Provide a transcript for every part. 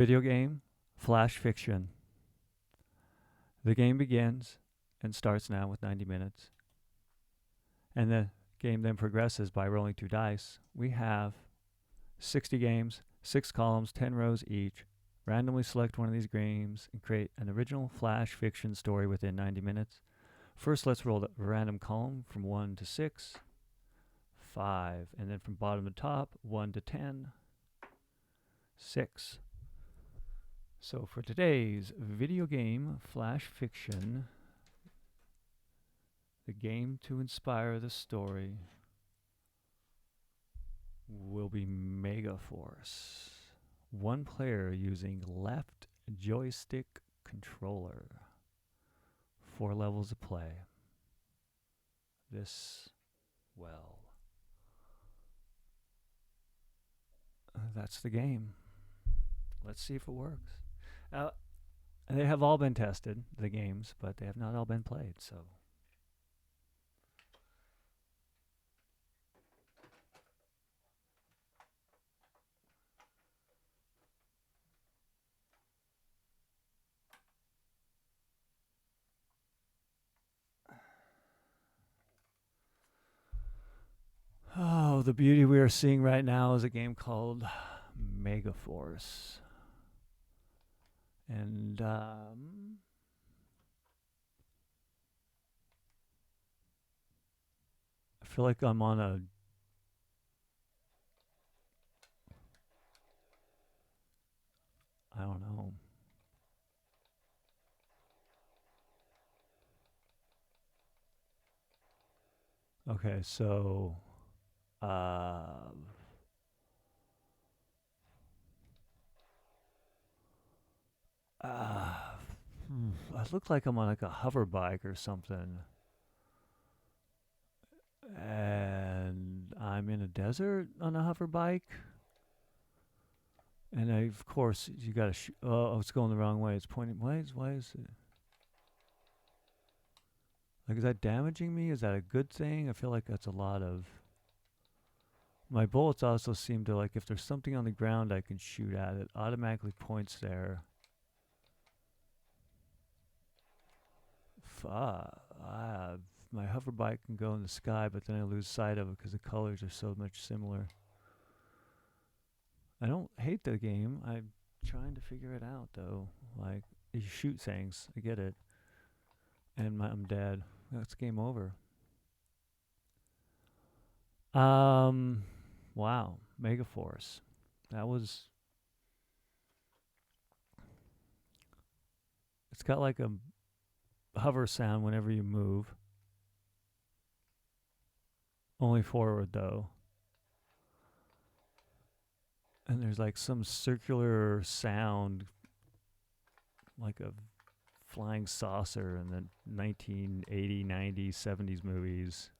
Video game, flash fiction. The game begins and starts now with 90 minutes. And the game then progresses by rolling 2 dice. We have 60 games, 6 columns, 10 rows each. Randomly select one of these games and create an original flash fiction story within 90 minutes. First, let's roll the random column from 1 to 6, 5, and then from bottom to top, 1 to 10, 6. So for today's video game flash fiction, the game to inspire the story will be Megaforce. One player using left joystick controller. 4 levels of play. That's the game. Let's see if it works. They have all been tested, the games, but they have not all been played, so. Oh, the beauty we are seeing right now is a game called Megaforce. And I feel like I'm on a I don't know. Okay, so uh, I look like I'm on like a hover bike or something. And I'm in a desert on a hover bike. And of course, you gotta. Oh, it's going the wrong way. It's pointing. Why is it? Like, is that damaging me? Is that a good thing? I feel like that's a lot of. My bullets also seem to, like, if there's something on the ground I can shoot at, it automatically points there. My hover bike can go in the sky, but then I lose sight of it because the colors are so much similar. I don't hate the game. I'm trying to figure it out, though. Like, you shoot things. I get it. And I'm dead. That's game over. Wow. Megaforce. That was. It's got like a hover sound whenever you move. Only forward, though. And there's like some circular sound, like a flying saucer in the 1980s, 90s, 70s movies.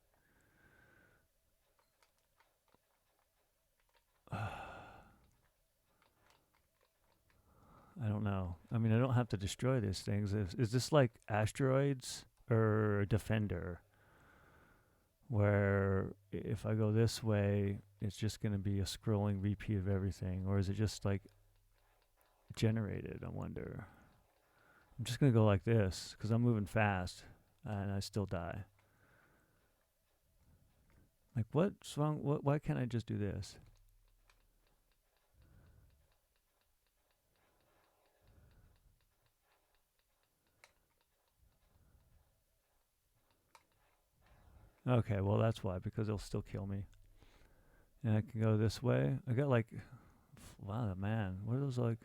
I don't know. I mean, I don't have to destroy these things. Is this like Asteroids or Defender? Where if I go this way, it's just going to be a scrolling repeat of everything? Or is it just like generated? I wonder. I'm just going to go like this because I'm moving fast and I still die. Like, what's wrong? Why can't I just do this? Okay, well, that's why, because it'll still kill me. And I can go this way. I got like, wow, man, what are those like?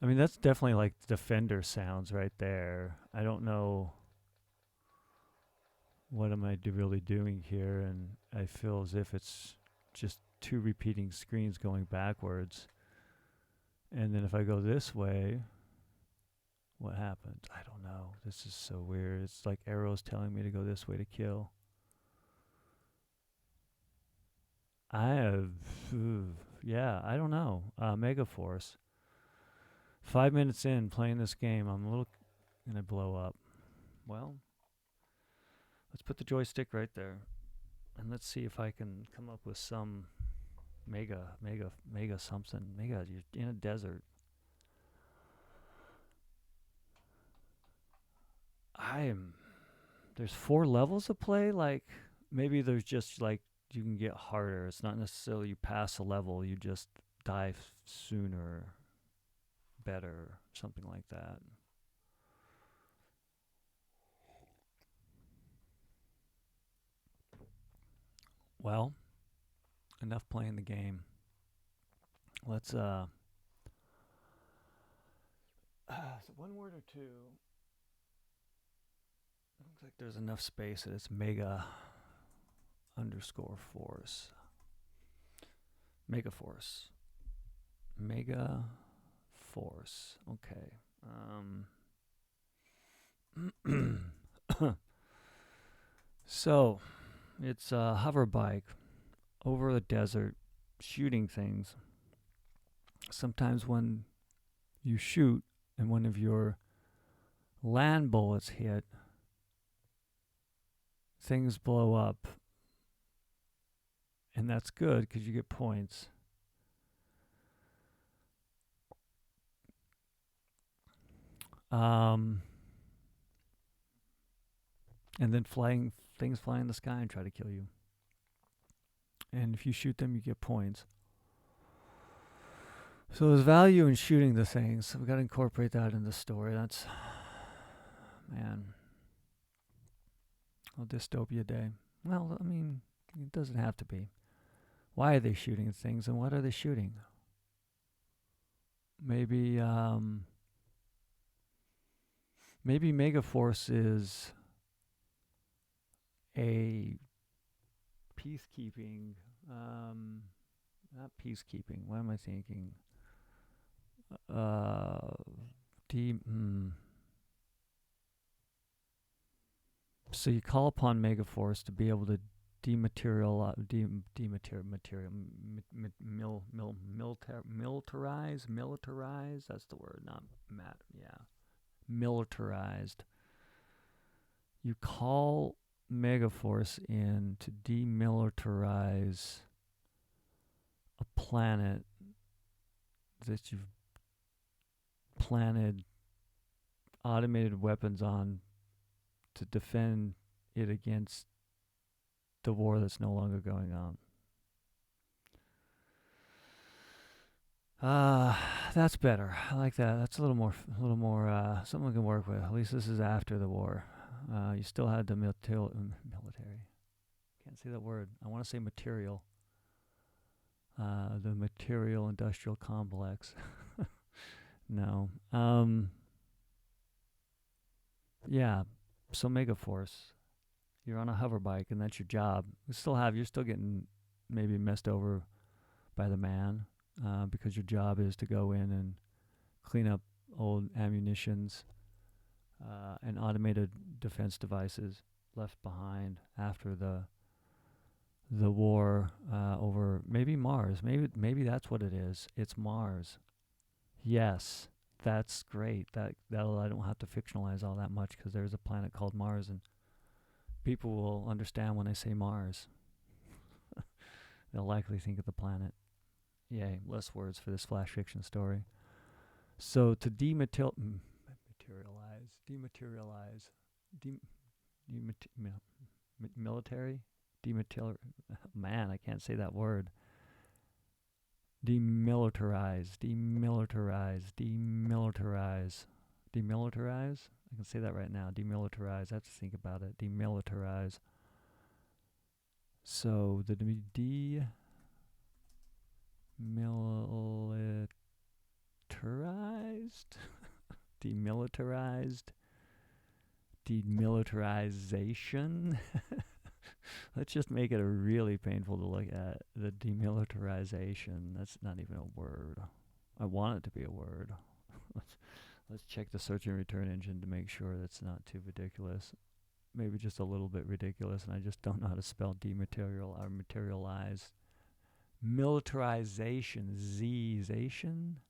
I mean, that's definitely like Defender sounds right there. I don't know what am I really doing here, and I feel as if it's just 2 repeating screens going backwards. And then if I go this way, what happens? I don't know. This is so weird. It's like arrows telling me to go this way to kill. I have, yeah, I don't know. Megaforce. 5 minutes in playing this game, I'm a little gonna blow up. Well, let's put the joystick right there, and let's see if I can come up with some mega something. Mega, you're in a desert. There's 4 levels of play. Like, maybe there's just like, you can get harder. It's not necessarily you pass a level, you just die sooner, better, something like that. Well, enough playing the game. Let's is it one word or two? Looks like there's enough space that it's mega underscore force. Mega force. Mega force. Okay. So, it's a hover bike over the desert shooting things. Sometimes when you shoot and one of your land bullets hit, things blow up. And that's good because you get points. And then things fly in the sky and try to kill you. And if you shoot them, you get points. So there's value in shooting the things. So we got to incorporate that in the story. That's, man, a dystopia day. Well, I mean, it doesn't have to be. Why are they shooting things, and what are they shooting? Maybe Megaforce is a peacekeeping, not peacekeeping. What am I thinking? So you call upon Megaforce to be able to militarize. That's the word, not militarized. You call Megaforce in to demilitarize a planet that you've planted automated weapons on to defend it against the war that's no longer going on. That's better. I like that. That's a little more, something we can work with. At least this is after the war. You still had the military. Can't say that word. I want to say material. The material industrial complex. No. Yeah. So Megaforce, you're on a hover bike, and that's your job. You're still getting maybe messed over by the man, because your job is to go in and clean up old ammunitions and automated defense devices left behind after the war over maybe Mars. Maybe that's what it is. It's Mars. Yes, that's great. That'll I don't have to fictionalize all that much because there's a planet called Mars, and people will understand when I say Mars. They'll likely think of the planet. Yay, less words for this flash fiction story. So to dematerialize, military, man, I can't say that word. Demilitarize. I can say that right now. Demilitarize. I have to think about it. Demilitarize. So the demilitarized, demilitarization. Let's just make it a really painful to look at. The demilitarization. That's not even a word. I want it to be a word. Let's check the search and return engine to make sure that's not too ridiculous. Maybe just a little bit ridiculous, and I just don't know how to spell dematerial or materialize. Militarization. Zation.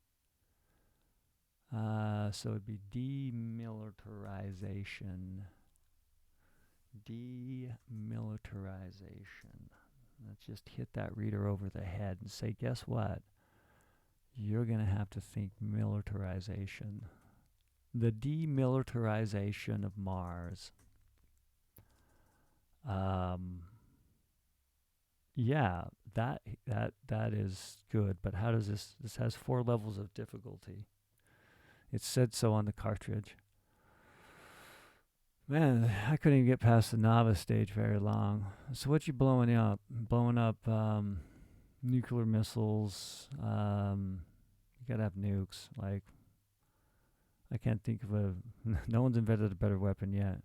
So it'd be demilitarization. Demilitarization. Let's just hit that reader over the head and say, guess what? You're going to have to think militarization. The demilitarization of Mars. Yeah, that is good. But how does this? This has 4 levels of difficulty. It said so on the cartridge. Man, I couldn't even get past the novice stage very long. So what you blowing up? Blowing up nuclear missiles. You gotta have nukes. Like, I can't think of a. No one's invented a better weapon yet.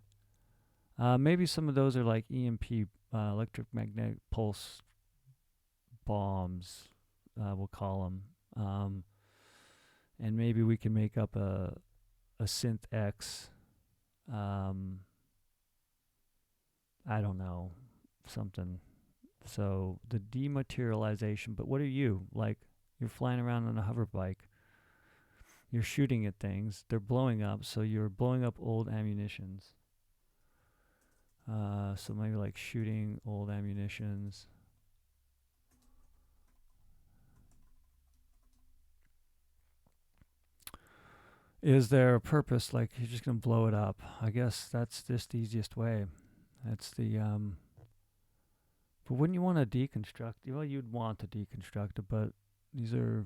Maybe some of those are like EMP, electromagnetic pulse bombs. We'll call them. And maybe we can make up a synth X. I don't know, something. So the dematerialization. But what are you like? You're flying around on a hover bike. You're shooting at things. They're blowing up. So you're blowing up old ammunitions. So maybe like shooting old ammunitions. Is there a purpose? Like, you're just gonna blow it up? I guess that's just the easiest way. That's the But wouldn't you want to deconstruct? Well, you'd want to deconstruct it, but these are,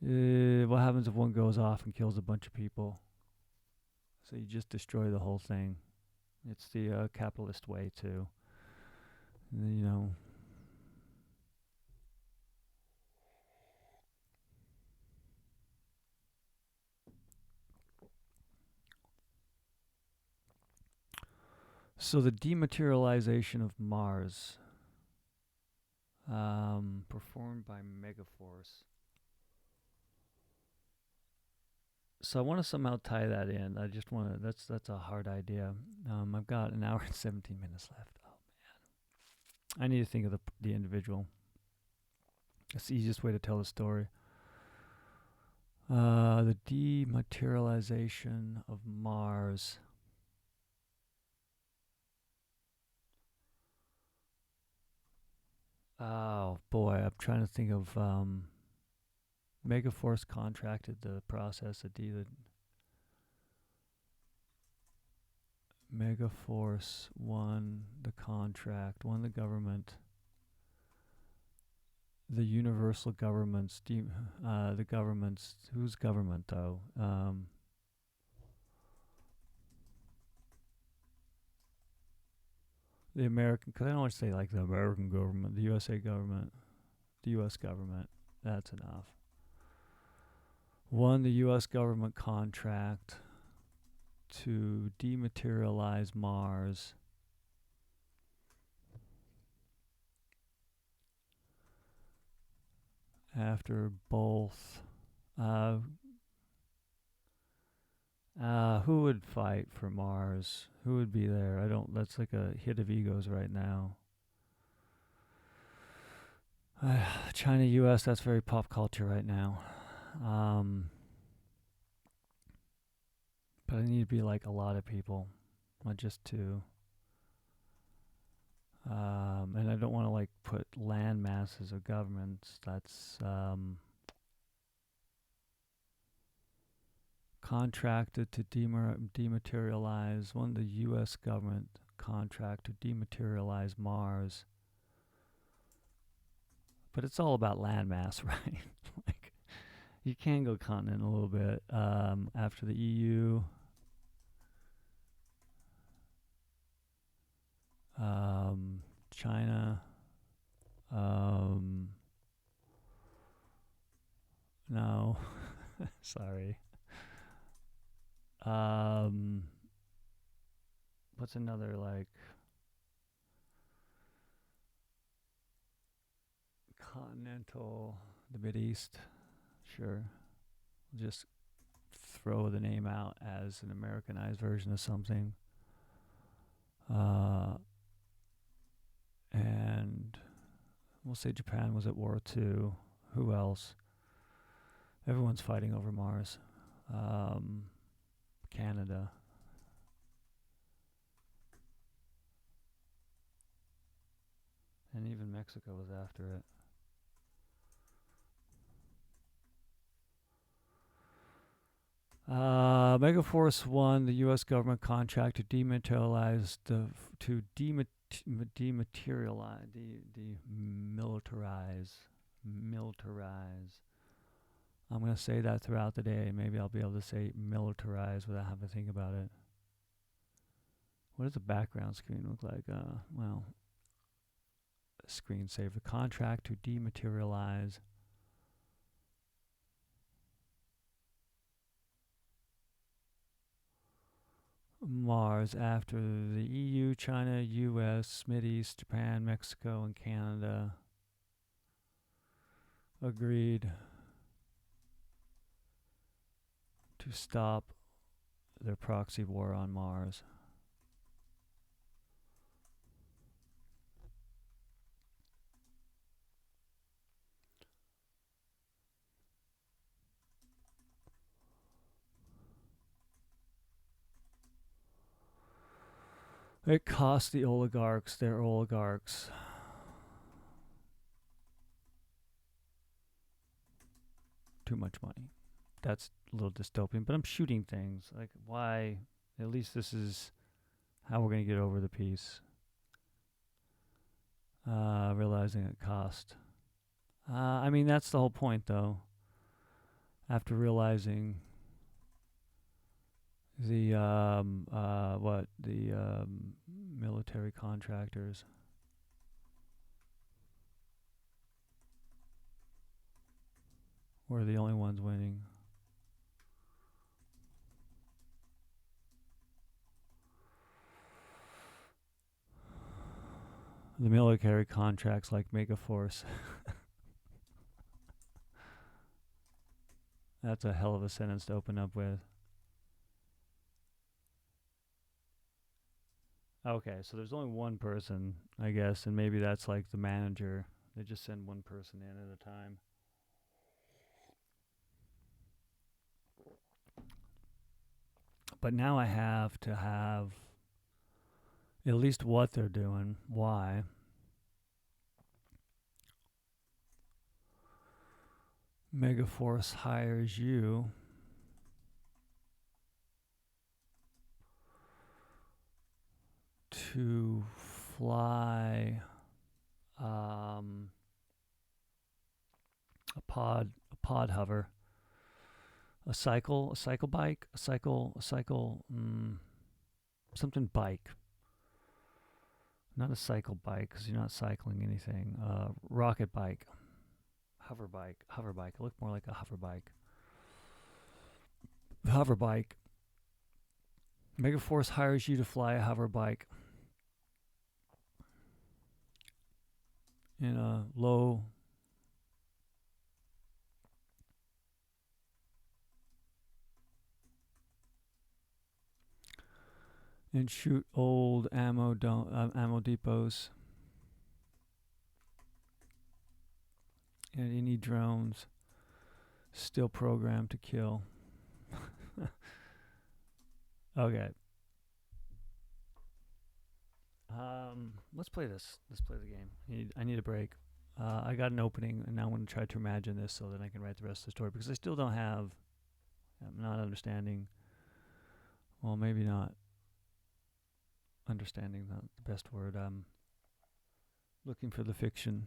what happens if one goes off and kills a bunch of people? So you just destroy the whole thing. It's the capitalist way too. You know. So the dematerialization of Mars, performed by Megaforce. So I want to somehow tie that in. I just want to. That's a hard idea. I've got an hour and 17 minutes left. Oh man, I need to think of the individual. That's the easiest way to tell the story. The dematerialization of Mars. Oh boy, I'm trying to think of. Megaforce contracted the process of Megaforce won the contract, won the government, the universal government's, the government's, whose government though? The American, because I don't want to say like the American government, the USA government, the US government, that's enough. Won the US government contract to dematerialize Mars. After both, who would fight for Mars? Who would be there? That's like a hit of egos right now. China, US, that's very pop culture right now. But I need to be like a lot of people, not just 2. And I don't want to like put land masses of governments. That's contracted to dematerialize. Won the U.S. government contract to dematerialize Mars. But it's all about landmass, right? Like, you can go continent a little bit. After the EU, China, no, sorry. What's another like continental, the Mideast? Sure. Just throw the name out as an Americanized version of something. And we'll say Japan was at war too. Who else? Everyone's fighting over Mars. Canada. And even Mexico was after it. Megaforce won the U.S. government contract to dematerialize militarize. I'm gonna say that throughout the day. Maybe I'll be able to say militarize without having to think about it. What does the background screen look like? Well, screensaver. Contract to dematerialize Mars after the EU, China, US, Mideast, Japan, Mexico, and Canada agreed to stop their proxy war on Mars. It cost the oligarchs, their oligarchs, too much money. That's a little dystopian, but I'm shooting things. Like, why? At least this is how we're going to get over the peace. Realizing it cost. I mean, that's the whole point, though. After realizing the military contractors were the only ones winning. The military contracts like Megaforce. That's a hell of a sentence to open up with. Okay, so there's only one person, I guess, and maybe that's like the manager. They just send one person in at a time. But now I have to have at least what they're doing. Why? Megaforce hires you to fly a pod hover, a cycle bike, something bike. Not a cycle bike because you're not cycling anything. Rocket bike, hover bike. It looked more like a hover bike. Hover bike. Megaforce hires you to fly a hover bike in a low and shoot old ammo depots and any drones still programmed to kill. Okay. Let's play this. Let's play the game. I need a break. I got an opening, and now I'm going to try to imagine this so that I can write the rest of the story because I still don't have. I'm not understanding. Well, maybe not understanding the best word. I'm looking for the fiction.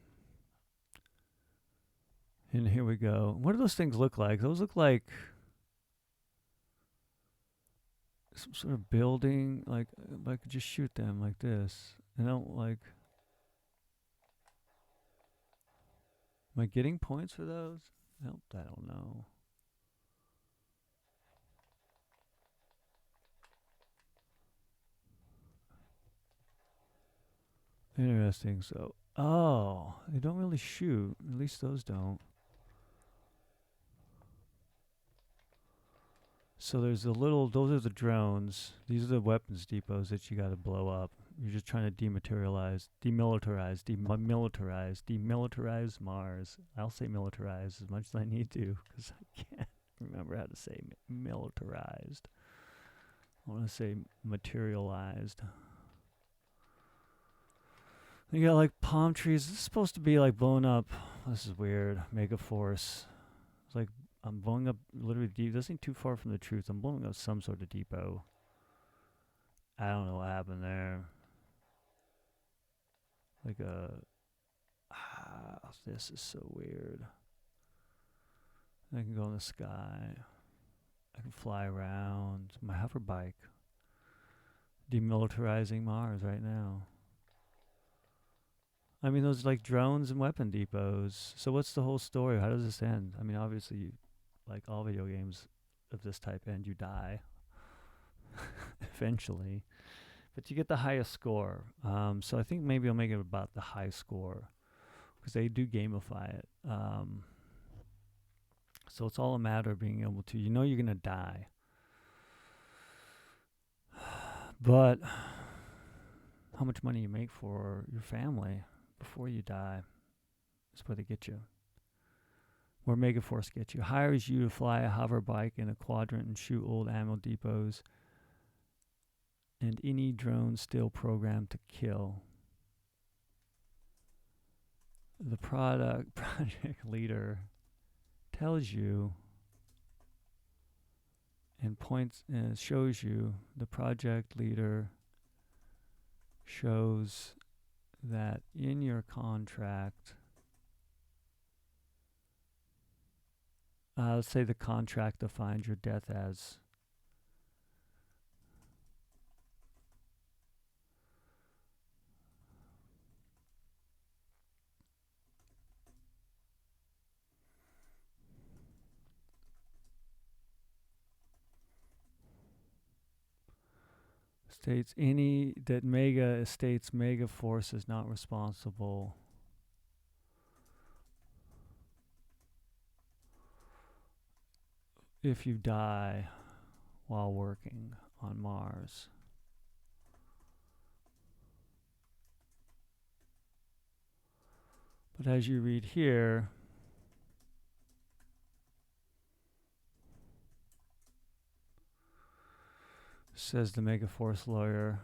And here we go. What do those things look like? Those look like some sort of building. Like I could just shoot them like this. I don't like. Am I getting points for those? Nope, I don't know. Interesting. So, they don't really shoot. At least those don't. So there's those are the drones. These are the weapons depots that you got to blow up. You're just trying to demilitarize Mars. I'll say militarize as much as I need to because I can't remember how to say militarized. I want to say materialized. You got like palm trees. It's supposed to be like blowing up. This is weird. Mega force. It's like I'm blowing up literally deep. This ain't too far from the truth. I'm blowing up some sort of depot. I don't know what happened there. Like a. This is so weird. I can go in the sky. I can fly around. My hover bike. Demilitarizing Mars right now. I mean, those like drones and weapon depots. So what's the whole story? How does this end? I mean, obviously, like all video games of this type end, you die eventually, but you get the highest score. So I think maybe I'll make it about the high score because they do gamify it. So it's all a matter of being able to, you're gonna die, but how much money you make for your family before you die is where they get you. Where Megaforce gets you. Hires you to fly a hover bike in a quadrant and shoot old ammo depots and any drone still programmed to kill. The project leader tells you and points and shows you, the project leader shows that in your contract, let's say the contract defines your death as states any that Mega states Mega Force is not responsible if you die while working on Mars. But as you read here, says the Megaforce lawyer,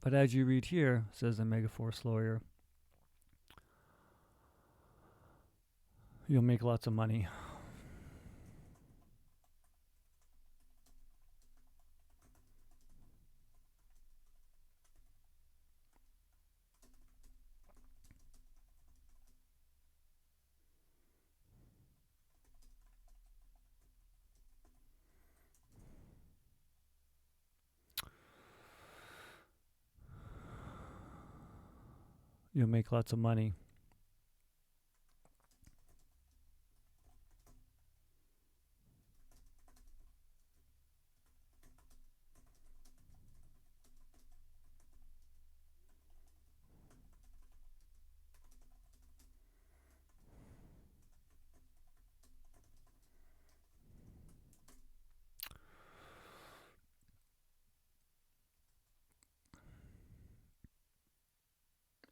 but as you read here, says the Megaforce lawyer, you'll make lots of money. You'll make lots of money.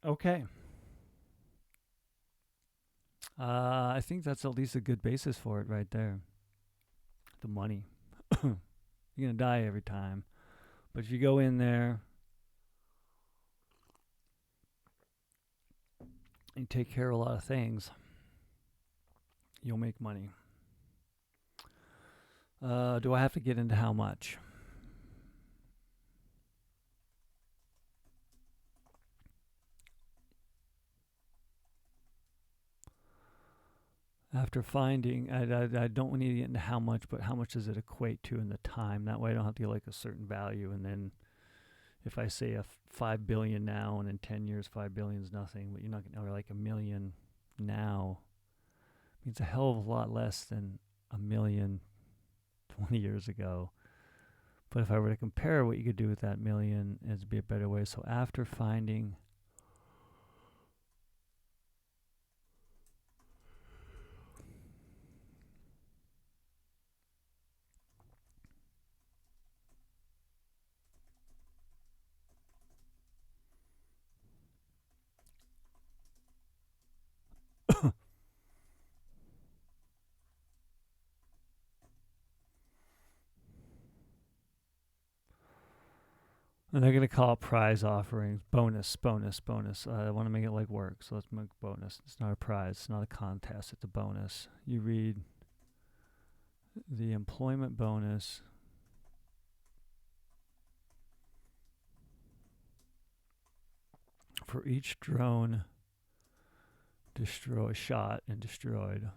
Okay. I think that's at least a good basis for it right there. The money. You're going to die every time. But if you go in there and take care of a lot of things, you'll make money. Do I have to get into how much? After finding, I don't need to get into how much, but how much does it equate to in the time? That way I don't have to get like a certain value. And then if I say a 5 billion now and in 10 years 5 billion is nothing, but you're not going to, or like a million now means a hell of a lot less than a million 20 years ago. But if I were to compare what you could do with that million, it'd be a better way. So after finding And they're going to call it prize offerings, bonus, bonus, bonus. I want to make it like work, so let's make bonus. It's not a prize, it's not a contest, it's a bonus. You read the employment bonus for each drone shot and destroyed.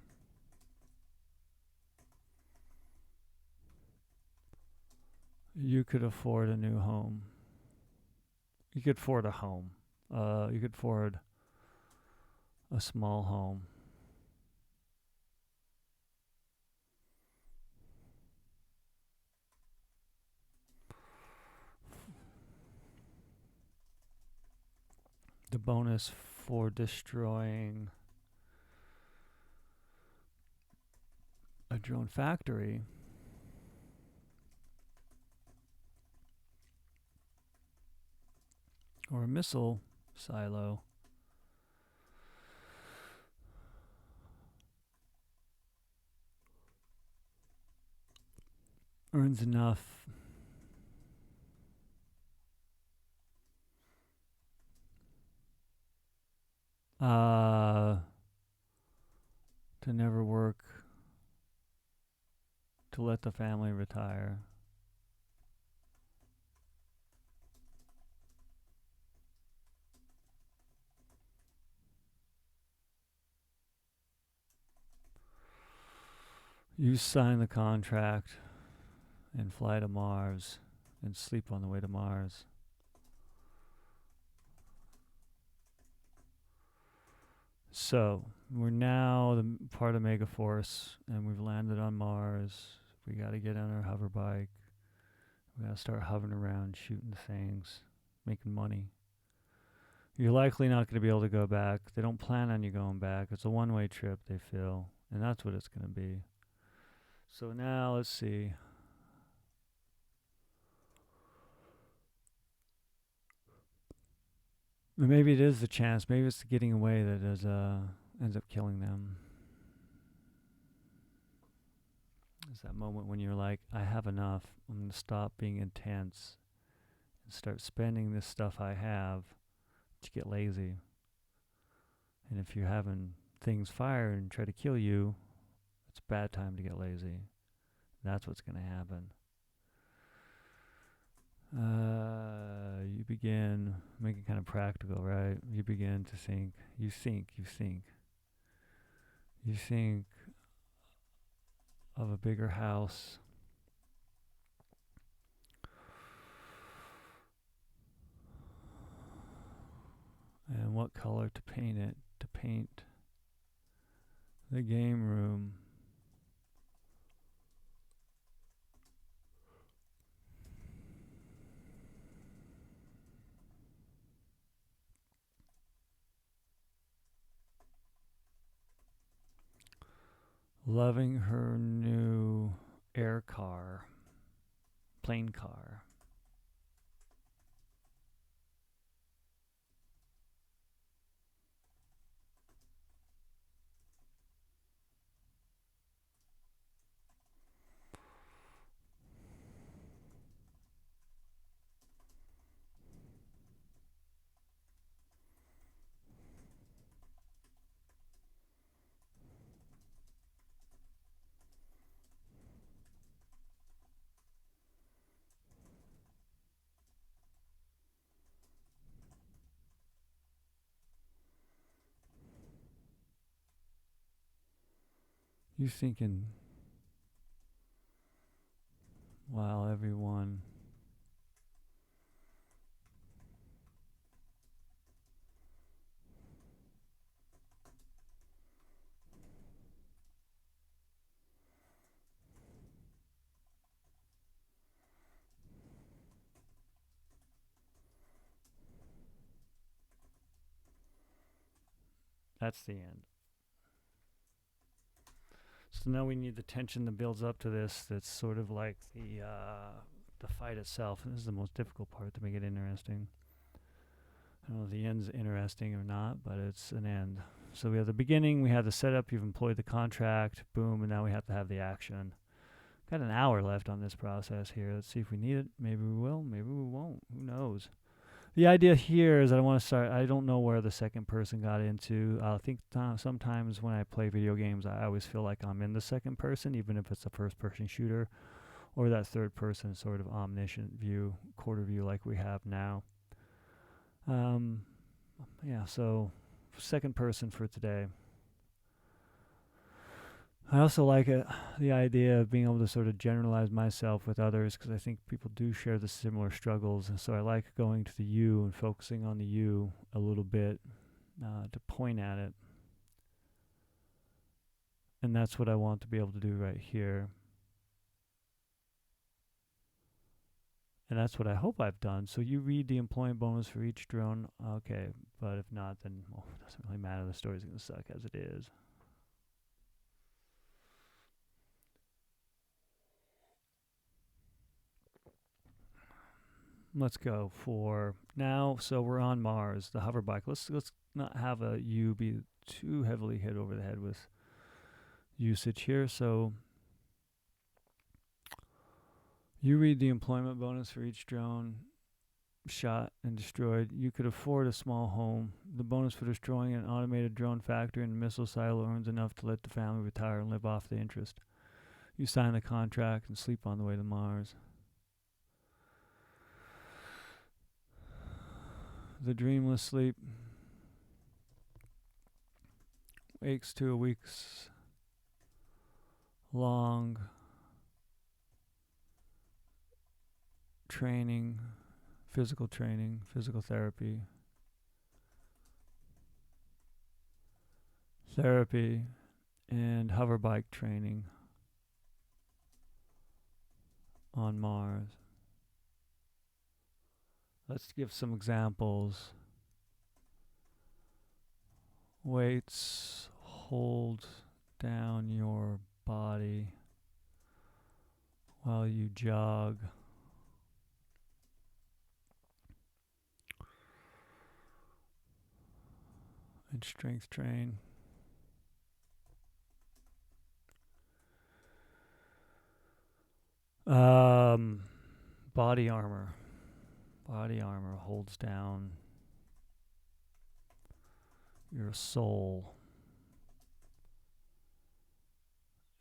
You could afford a new home. You could afford a home. You could afford a small home. The bonus for destroying a drone factory or a missile silo earns enough to never work, to let the family retire. You sign the contract and fly to Mars and sleep on the way to Mars. So, we're now the part of Megaforce, and we've landed on Mars. We got to get on our hover bike. We got to start hovering around, shooting things, making money. You're likely not going to be able to go back. They don't plan on you going back. It's a one-way trip, they feel, and that's what it's going to be. So now, let's see. Maybe it is the chance. Maybe it's the getting away that ends up killing them. It's that moment when you're like, I have enough. I'm going to stop being intense and start spending this stuff I have to get lazy. And if you're having things fire and try to kill you, it's a bad time to get lazy. That's what's going to happen. You begin making kind of practical, right? You begin to think. You think of a bigger house. And what color to paint it. To paint the game room. Loving her new plane car. You thinking while everyone that's the end. So now we need the tension that builds up to this. That's sort of like the fight itself. And this is the most difficult part to make it interesting. I don't know if the end's interesting or not, but it's an end. So we have the beginning, we have the setup, you've employed the contract, boom, and now we have to have the action. Got an hour left on this process here. Let's see if we need it. Maybe we will. Maybe we won't. Who knows? The idea here is that I want to start. I don't know where the second person got into. I think sometimes when I play video games, I always feel like I'm in the second person, even if it's a first person shooter or that third person sort of omniscient view, quarter view like we have now. Yeah, so second person for today. I also like the idea of being able to sort of generalize myself with others because I think people do share the similar struggles. And so I like going to the you and focusing on the you a little bit to point at it. And that's what I want to be able to do right here. And that's what I hope I've done. So you read the employment bonus for each drone. Okay, but if not, then it doesn't really matter. The story's going to suck as it is. Let's go for now. So we're on Mars, the hover bike. Let's not have a U be too heavily hit over the head with usage here. So you read the employment bonus for each drone shot and destroyed. You could afford a small home. The bonus for destroying an automated drone factory and a missile silo earns enough to let the family retire and live off the interest. You sign the contract and sleep on the way to Mars. The dreamless sleep wakes to a week's long training, physical therapy, and hover bike training on Mars. Let's give some examples. Weights hold down your body while you jog. And strength train. Body armor. Body armor holds down your soul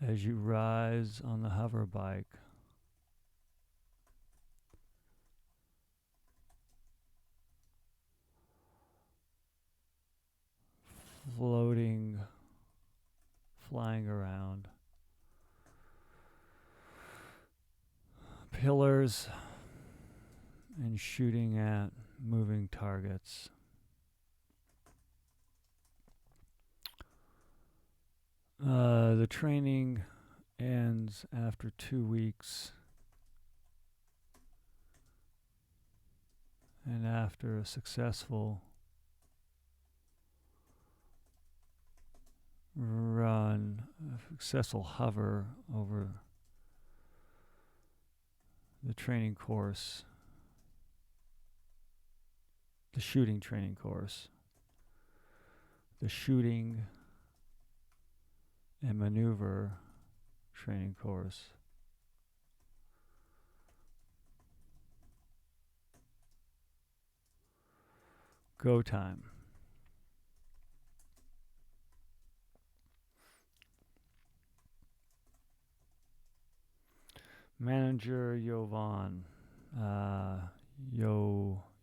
as you rise on the hover bike. Floating, flying around. Pillars and shooting at moving targets. The training ends after 2 weeks. And after a successful run, a successful hover over the training course, the shooting training course, the shooting and maneuver training course. Go time. Manager Yovan.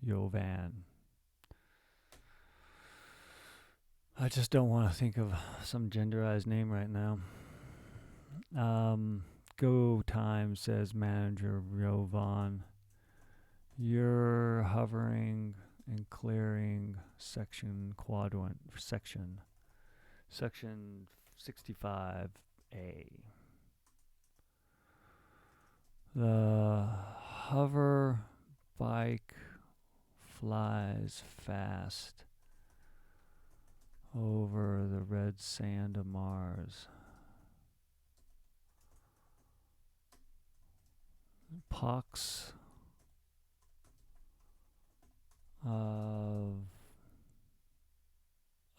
Yovan. I just don't want to think of some genderized name right now. Go time, says Manager Yovan. You're hovering and clearing section 65A. The hover bike flies fast over the red sand of Mars. Pox of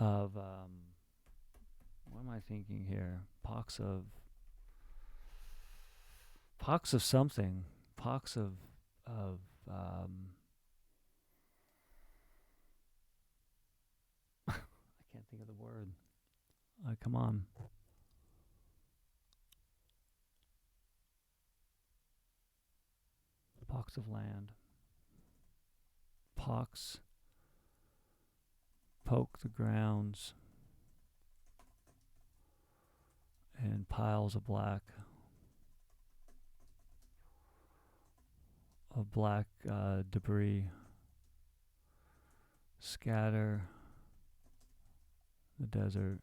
what am I thinking here? Pox of Pox of something. Pox of um, I can't think of the word. Come on. Pox of land. Pox. Poke the grounds. And piles of black. Of black debris. Scatter the desert.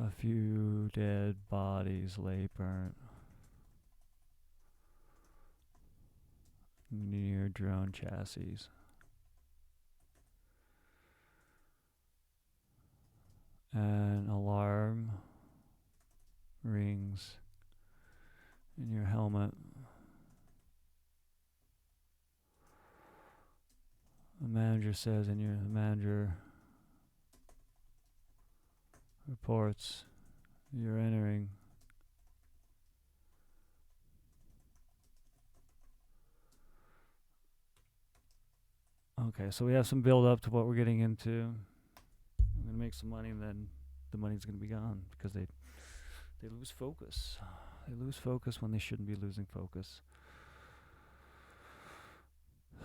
A few dead bodies lay burnt near drone chassis. An alarm rings in your helmet. The manager says, and the manager reports you're entering. Okay, so we have some build up to what we're getting into. I'm gonna make some money, and then the money's gonna be gone because they lose focus. They lose focus when they shouldn't be losing focus.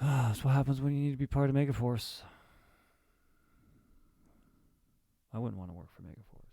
That's what happens when you need to be part of Megaforce. I wouldn't want to work for Megaforce.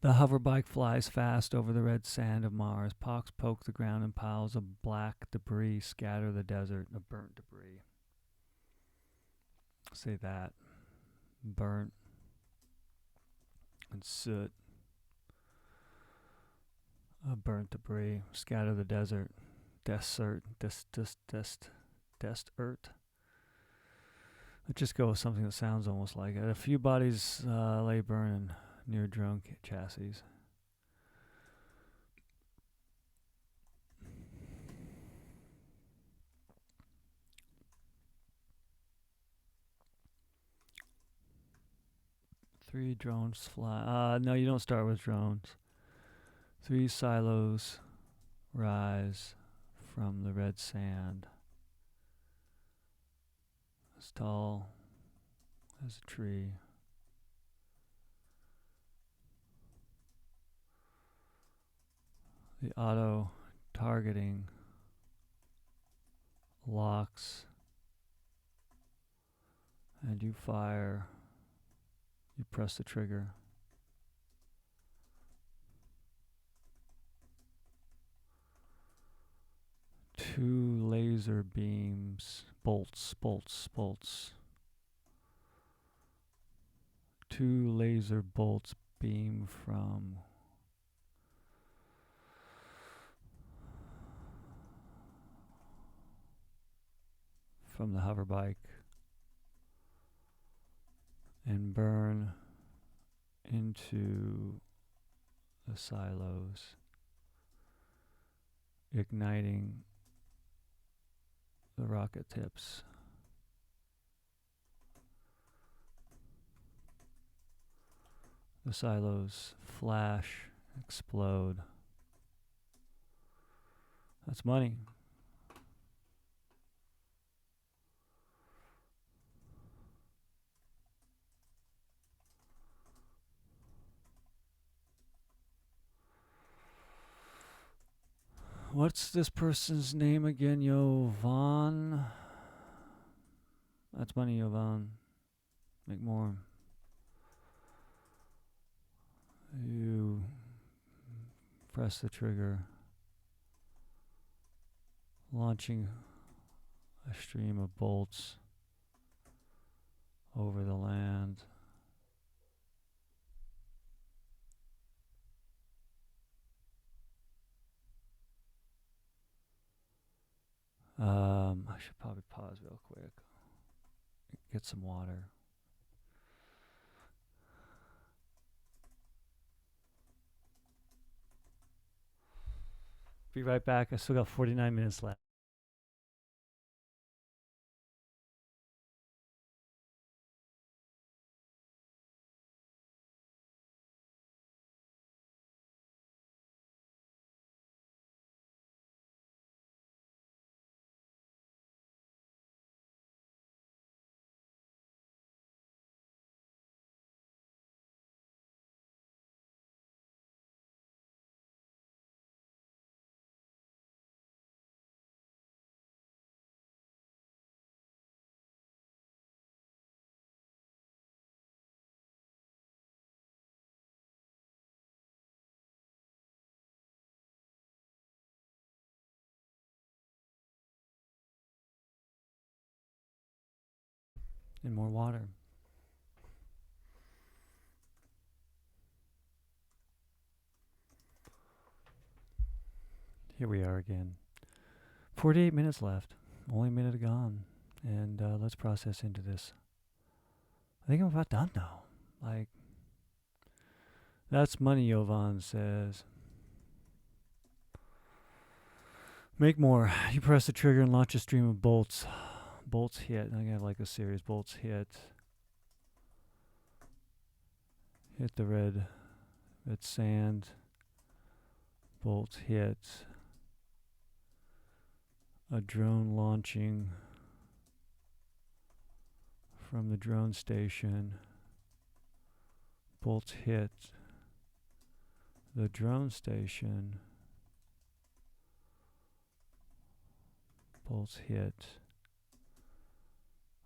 The hoverbike flies fast over the red sand of Mars. Pox poke the ground and piles of black debris scatter the desert of burnt debris. Say that. Burnt and soot. Burnt debris scatter the desert. Desert. Desert. Let's just go with something that sounds almost like it. A few bodies lay burning near drone chassis. Three drones fly. No, you don't start with drones. 3 silos rise from the red sand. As tall as a tree. The auto targeting locks, and you fire. You press the trigger. Two laser beams, bolts. Two laser bolts beam from the hoverbike and burn into the silos, igniting the rocket tips. The silos flash, explode. That's money. What's this person's name again? Yovan. That's money, Yovan. Make more. You press the trigger, launching a stream of bolts over the land. I should probably pause real quick. Get some water. Be right back. I still got 49 minutes left. And more water. Here we are again. 48 minutes left. Only a minute gone. And let's process into this. I think I'm about done now. Like, that's money, Yovan says. Make more. You press the trigger and launch a stream of bolts. Bolts hit. I got like a series. Bolts hit. Hit the red sand. Bolts hit. A drone launching from the drone station. Bolts hit the drone station. Bolts hit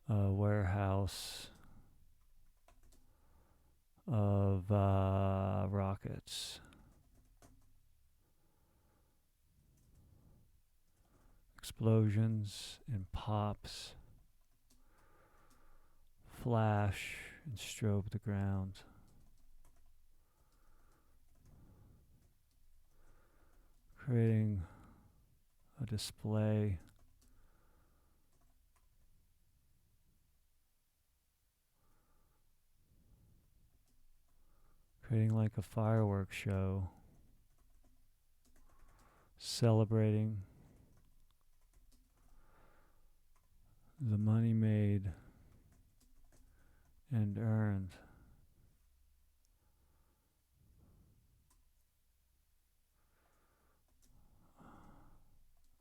a warehouse of rockets. Explosions and pops. Flash and strobe the ground. Creating a display. Creating like a fireworks show. Celebrating the money made and earned.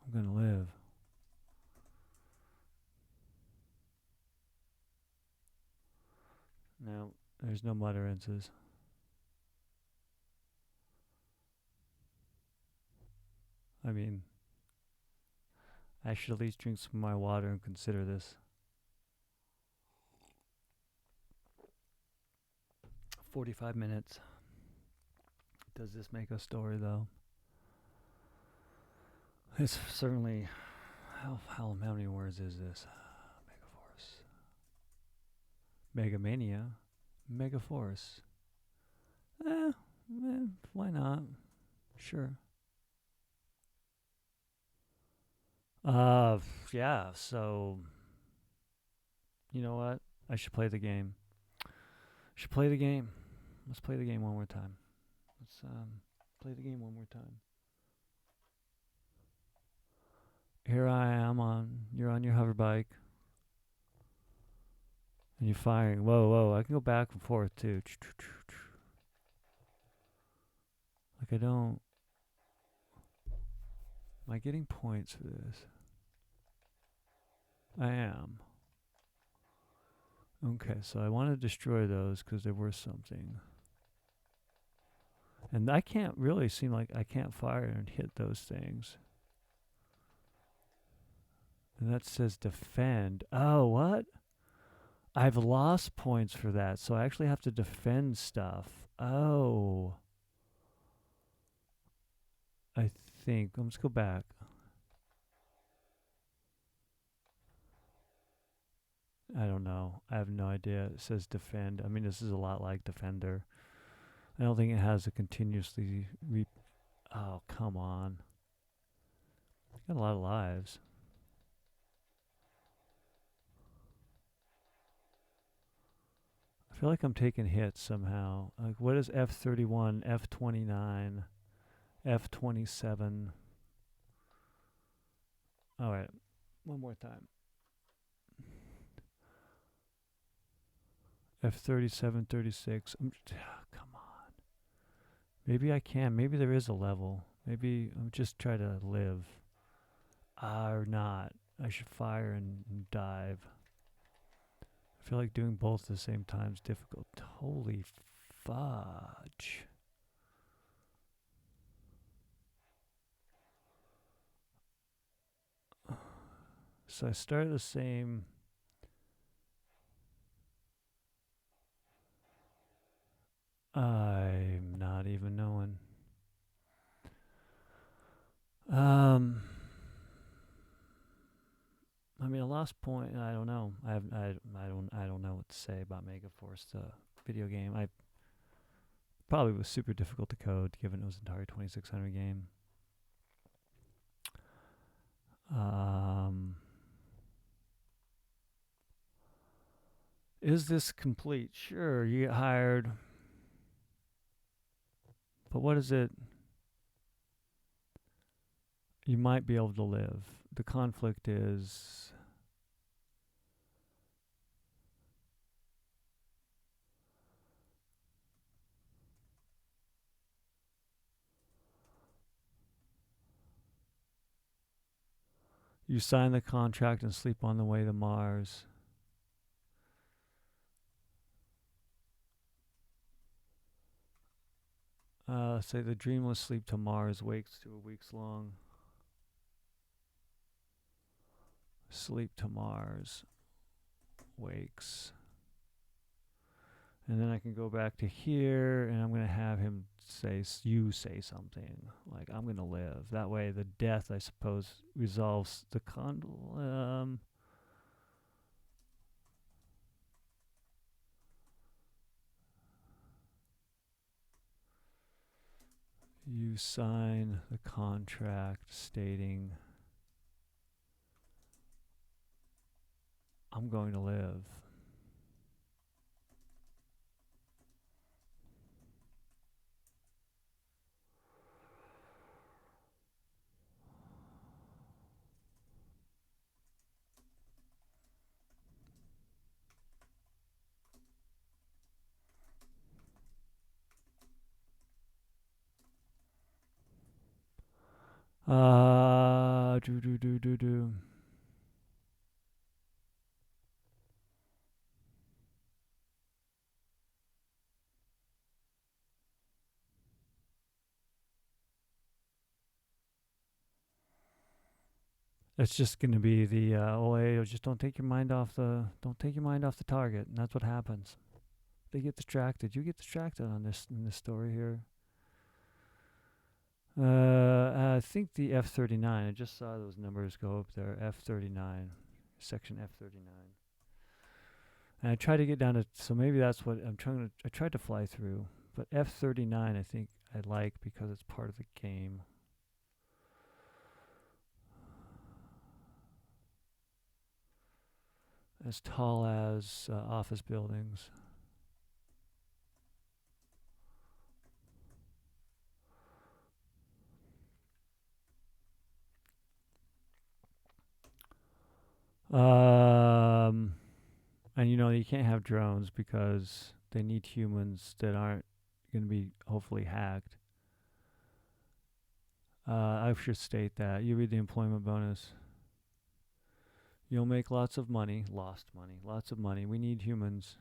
I'm gonna live. No, there's no mutterances. I mean, I should at least drink some of my water and consider this. 45 minutes. Does this make a story, though? It's certainly... How many words is this? Megaforce. Megamania. Megaforce. Why not? Sure. Yeah, so... You know what? I should play the game. Let's play the game one more time. Let's play the game one more time. Here I am you're on your hover bike. And you're firing. Whoa, I can go back and forth too. Like am I getting points for this? I am. Okay, so I want to destroy those because they're worth something. And I can't really seem like I can't fire and hit those things. And that says defend. Oh, what? I've lost points for that, so I actually have to defend stuff. Oh. I think. Let's go back. I don't know. I have no idea. It says defend. I mean, this is a lot like Defender. I don't think it has a continuously oh, come on. Got a lot of lives. I feel like I'm taking hits somehow. Like, what is F31, F29, F27? All right, one more time. F3736. Come on. Maybe I can. Maybe there is a level. Maybe I'm just trying to live. Or not. I should fire and dive. I feel like doing both at the same time is difficult. Holy fudge. So I started the same. I'm not even knowing. Um, I mean, a lost point. I don't know. I don't know what to say about Megaforce, the video game. I probably was super difficult to code, given it was an Atari 2600 game. Um, is this complete? Sure, you get hired, but what is it? You might be able to live. The conflict is you sign the contract and sleep on the way to Mars. Say the dreamless sleep to Mars wakes to a week's long sleep to Mars wakes. And then I can go back to here and I'm going to have him say something like I'm going to live. That way the death, I suppose, resolves the you sign the contract stating I'm going to live. Do. It's just going to be the just don't take your mind off the target, and that's what happens. They get distracted. You get distracted on this in this story here. I think the F39. I just saw those numbers go up there. F39, section F39. And I tried to get down to, so maybe that's what I'm trying to. I tried to fly through, but F39 I think I like because it's part of the game. As tall as office buildings. And you know you can't have drones because they need humans that aren't going to be hopefully hacked. I should state that. You read the employment bonus. You'll make lots of money, lost money, lots of money. We need humans.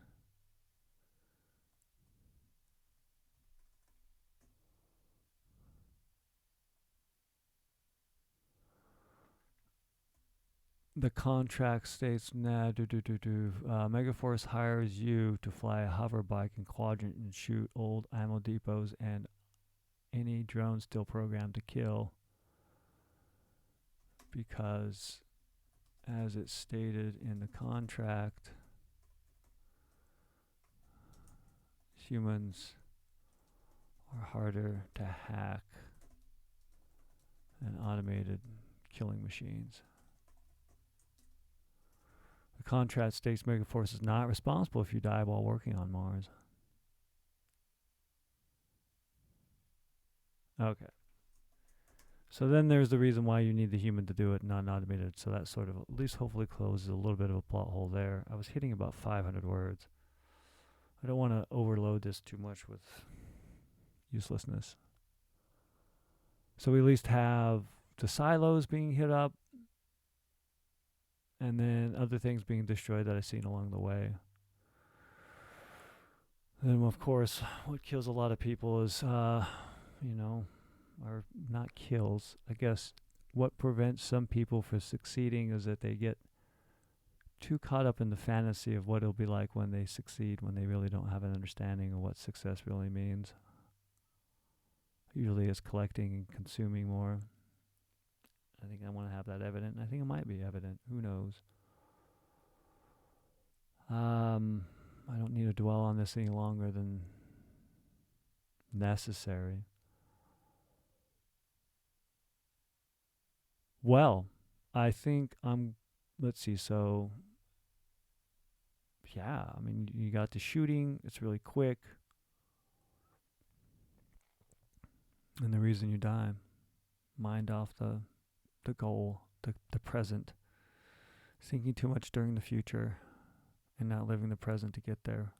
The contract states, Megaforce hires you to fly a hover bike in Quadrant and shoot old ammo depots and any drone still programmed to kill. Because, as it's stated in the contract, humans are harder to hack than automated killing machines. The contract states Megaforce is not responsible if you die while working on Mars. Okay. So then there's the reason why you need the human to do it, not automated. So that sort of at least hopefully closes a little bit of a plot hole there. I was hitting about 500 words. I don't want to overload this too much with uselessness. So we at least have the silos being hit up, and then other things being destroyed that I've seen along the way. Then, of course, what kills a lot of people is, or not kills, I guess what prevents some people from succeeding is that they get too caught up in the fantasy of what it'll be like when they succeed, when they really don't have an understanding of what success really means. Usually it's collecting and consuming more. I think I want to have that evident. I think it might be evident. Who knows? I don't need to dwell on this any longer than necessary. Well, I think let's see, so, yeah, I mean, you got the shooting, it's really quick. And the reason you die, mind off the goal, the present. Thinking too much during the future and not living the present to get there.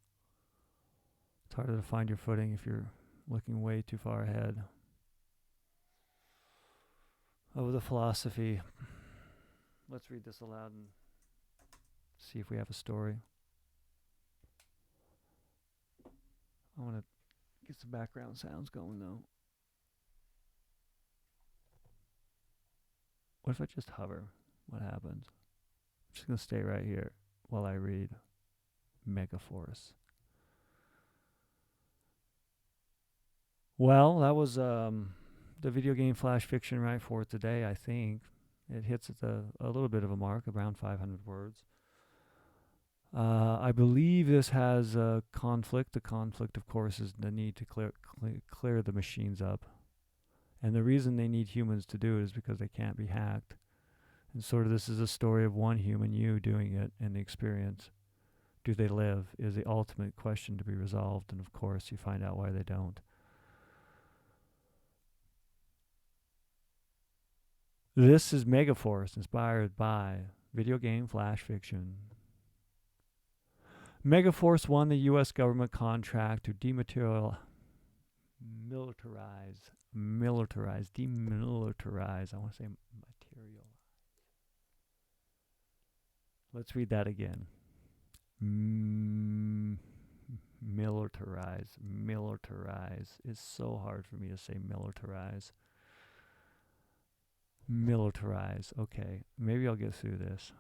It's harder to find your footing if you're looking way too far ahead. Oh, the philosophy. Let's read this aloud and see if we have a story. I want to get some background sounds going, though. What if I just hover? What happens? I'm just going to stay right here while I read Megaforce. Well, that was the video game flash fiction right for today, I think. It hits at a little bit of a mark, around 500 words. I believe this has a conflict. The conflict, of course, is the need to clear the machines up. And the reason they need humans to do it is because they can't be hacked. And sort of this is a story of one human, you, doing it, and the experience. Do they live is the ultimate question to be resolved. And of course, you find out why they don't. This is Megaforce, inspired by video game flash fiction. Megaforce won the U.S. government demilitarize. I want to say material. Let's read that again. Militarize. It's so hard for me to say militarize. Militarize. Okay, maybe I'll get through this.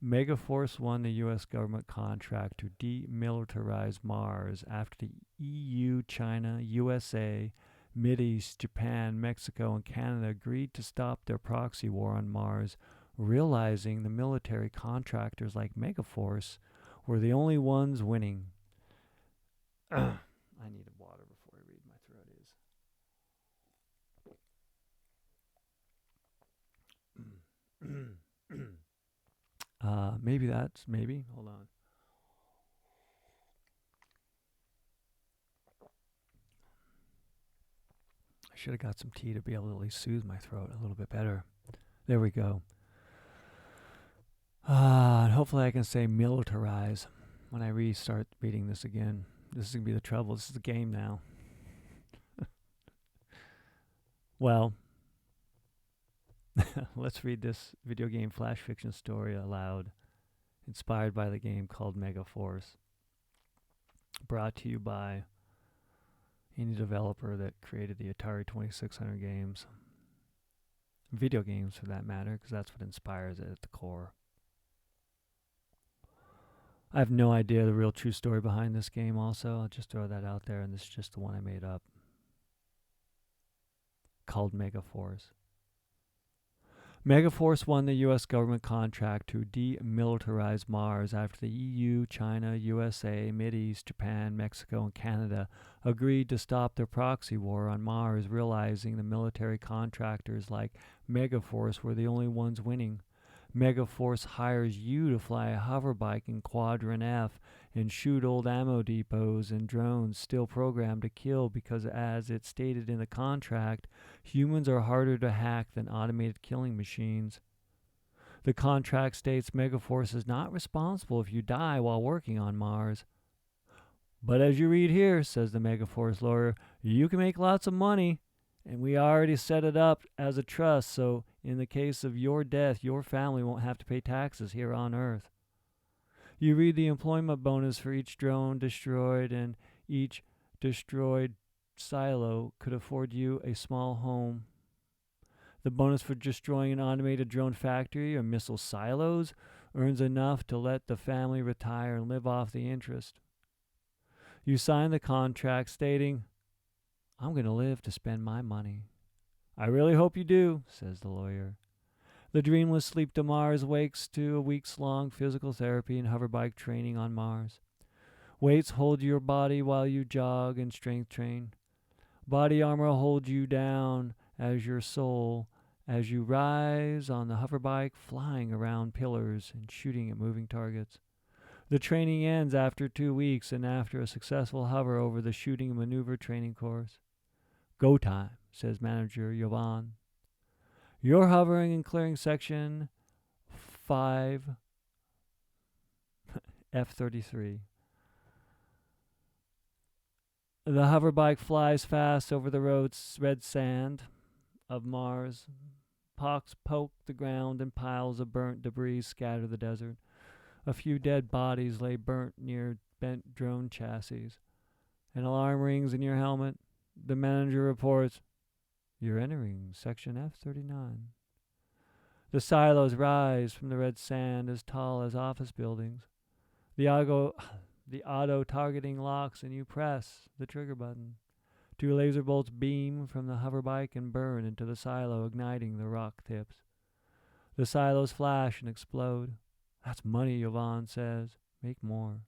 Megaforce won the U.S. government contract to demilitarize Mars after the EU, China, USA, Mideast, Japan, Mexico, and Canada agreed to stop their proxy war on Mars, realizing the military contractors like Megaforce were the only ones winning. I need water before I read. My throat is. Maybe. Hold on. I should have got some tea to be able to at least soothe my throat a little bit better. There we go. And hopefully I can say militarize when I restart reading this again. This is going to be the trouble. This is the game now. Well, let's read this video game flash fiction story aloud, inspired by the game called Megaforce. Brought to you by any developer that created the Atari 2600 games. Video games, for that matter, because that's what inspires it at the core. I have no idea the real true story behind this game also. I'll just throw that out there, and this is just the one I made up. Called Megaforce. Megaforce won the U.S. government contract to demilitarize Mars after the EU, China, USA, Mideast, Japan, Mexico, and Canada agreed to stop their proxy war on Mars, realizing the military contractors like Megaforce were the only ones winning. Megaforce hires you to fly a hoverbike in Quadrant F and shoot old ammo depots and drones still programmed to kill because, as it's stated in the contract, humans are harder to hack than automated killing machines. The contract states Megaforce is not responsible if you die while working on Mars. But as you read here, says the Megaforce lawyer, you can make lots of money, and we already set it up as a trust, so in the case of your death, your family won't have to pay taxes here on Earth. You read the employment bonus for each drone destroyed, and each destroyed silo could afford you a small home. The bonus for destroying an automated drone factory or missile silos earns enough to let the family retire and live off the interest. You sign the contract stating, I'm going to live to spend my money. I really hope you do, says the lawyer. The dreamless sleep to Mars wakes to a weeks-long physical therapy and hoverbike training on Mars. Weights hold your body while you jog and strength train. Body armor holds you down as your soul as you rise on the hoverbike, flying around pillars and shooting at moving targets. The training ends after 2 weeks and after a successful hover over the shooting and maneuver training course. Go time, says manager Jovan. You're hovering in clearing section 5 F-33. The hoverbike flies fast over the road's red sand of Mars. Pox poke the ground and piles of burnt debris scatter the desert. A few dead bodies lay burnt near bent drone chassis. An alarm rings in your helmet. The manager reports, you're entering section F-39. The silos rise from the red sand as tall as office buildings. The auto targeting locks and you press the trigger button. 2 laser bolts beam from the hoverbike and burn into the silo, igniting the rock tips. The silos flash and explode. That's money, Jovan says. Make more.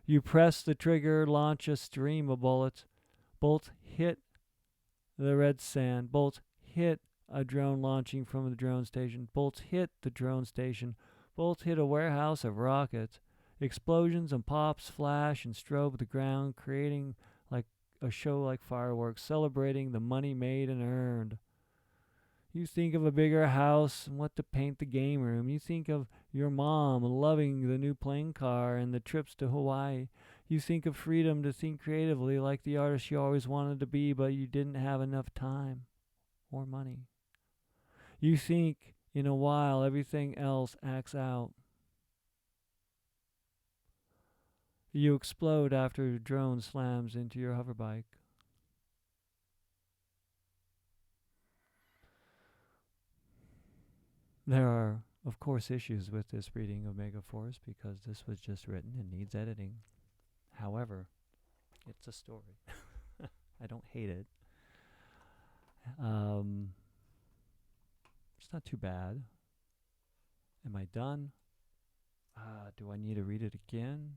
You press the trigger, launch a stream of bullets. Bolts hit the red sand. Bolts hit a drone launching from the drone station. Bolts hit the drone station. Bolts hit a warehouse of rockets. Explosions and pops flash and strobe the ground, creating like a show like fireworks, celebrating the money made and earned. You think of a bigger house and what to paint the game room. You think of your mom loving the new playing car and the trips to Hawaii. You think of freedom to think creatively like the artist you always wanted to be, but you didn't have enough time or money. You think in a while everything else acts out. You explode after a drone slams into your hoverbike. There are, of course, issues with this reading of Megaforce because this was just written and needs editing. However, it's a story. I don't hate it. It's not too bad. Am I done? Do I need to read it again?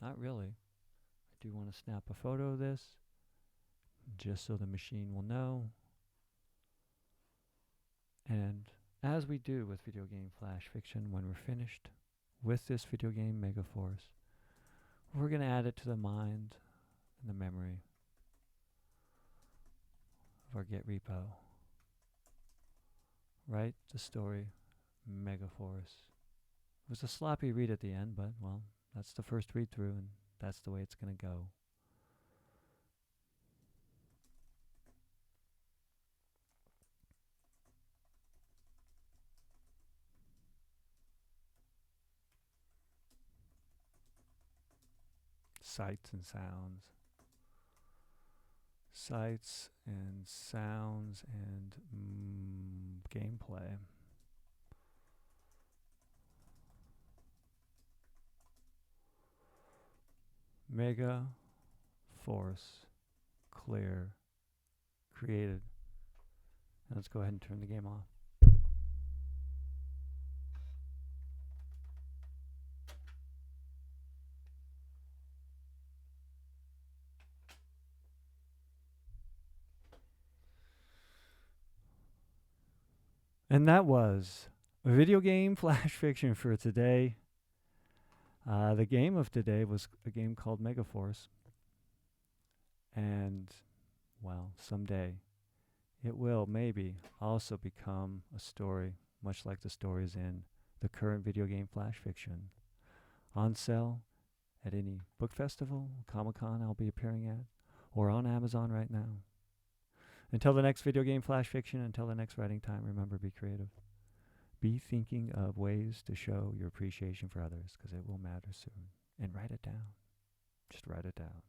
Not really. I do want to snap a photo of this just so the machine will know. And as we do with video game flash fiction, when we're finished with this video game Megaforce, we're going to add it to the mind and the memory of our Get repo. Write the story Megaforce. It was a sloppy read at the end, but, well, that's the first read through, and that's the way it's going to go. Sights and sounds. Sights and sounds and gameplay. Mega Force Clear created. And let's go ahead and turn the game off. And that was Video game flash fiction for today. The game of today was a game called Megaforce. And, well, someday it will maybe also become a story, much like the stories in the current video game flash fiction. On sale at any book festival, Comic-Con I'll be appearing at, or on Amazon right now. Until the next video game flash fiction, until the next writing time, remember, be creative. Be thinking of ways to show your appreciation for others, because it will matter soon. And write it down. Just write it down.